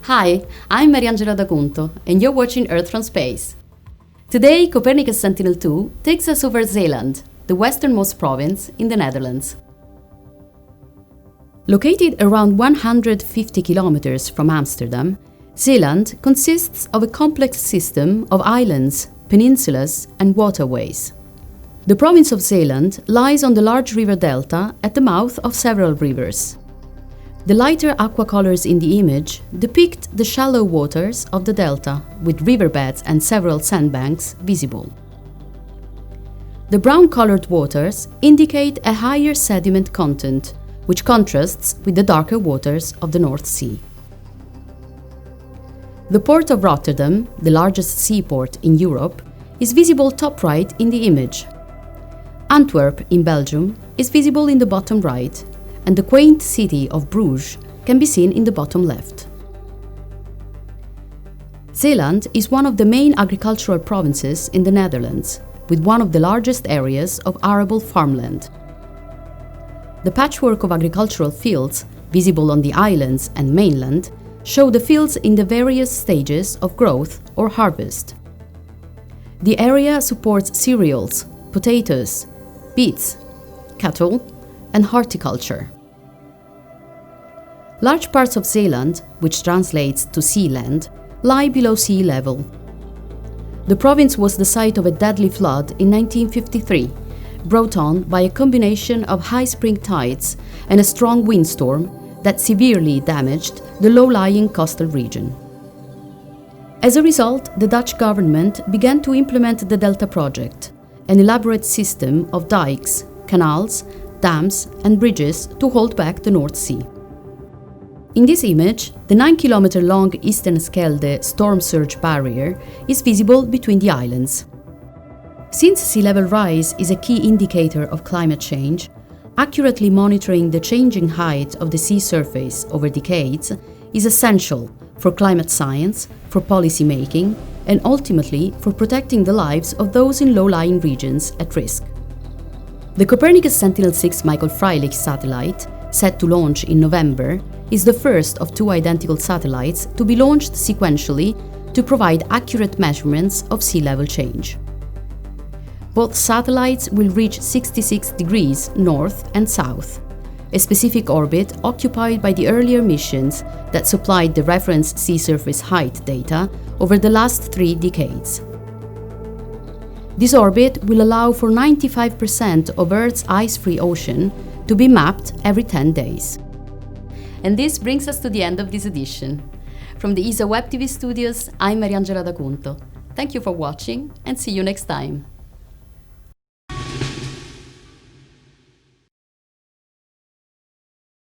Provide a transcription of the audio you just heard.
Hi, I'm Mariangela D'Acunto, and you're watching Earth from Space. Today, Copernicus Sentinel-2 takes us over Zeeland, the westernmost province in the Netherlands. Located around 150 kilometers from Amsterdam, Zeeland consists of a complex system of islands, peninsulas, and waterways. The province of Zeeland lies on the large river delta at the mouth of several rivers. The lighter aqua colors in the image depict the shallow waters of the delta, with riverbeds and several sandbanks visible. The brown-colored waters indicate a higher sediment content, which contrasts with the darker waters of the North Sea. The port of Rotterdam, the largest seaport in Europe, is visible top right in the image. Antwerp in Belgium is visible in the bottom right, and the quaint city of Bruges can be seen in the bottom left. Zeeland is one of the main agricultural provinces in the Netherlands, with one of the largest areas of arable farmland. The patchwork of agricultural fields, visible on the islands and mainland, show the fields in the various stages of growth or harvest. The area supports cereals, potatoes, beets, cattle, and horticulture. Large parts of Zeeland, which translates to sea land, lie below sea level. The province was the site of a deadly flood in 1953, brought on by a combination of high spring tides and a strong windstorm that severely damaged the low-lying coastal region. As a result, the Dutch government began to implement the Delta Project, an elaborate system of dikes, canals, dams and bridges to hold back the North Sea. In this image, the 9-kilometer-long Eastern Schelde storm surge barrier is visible between the islands. Since sea level rise is a key indicator of climate change, accurately monitoring the changing height of the sea surface over decades is essential for climate science, for policy making, and ultimately for protecting the lives of those in low-lying regions at risk. The Copernicus Sentinel-2 Michael Freilich satellite, set to launch in November, is the first of two identical satellites to be launched sequentially to provide accurate measurements of sea level change. Both satellites will reach 66 degrees north and south, a specific orbit occupied by the earlier missions that supplied the reference sea surface height data over the last 3 decades. This orbit will allow for 95% of Earth's ice-free ocean to be mapped every 10 days. And this brings us to the end of this edition. From the ESA Web TV studios, I'm Mariangela D'Acunto. Thank you for watching and see you next time.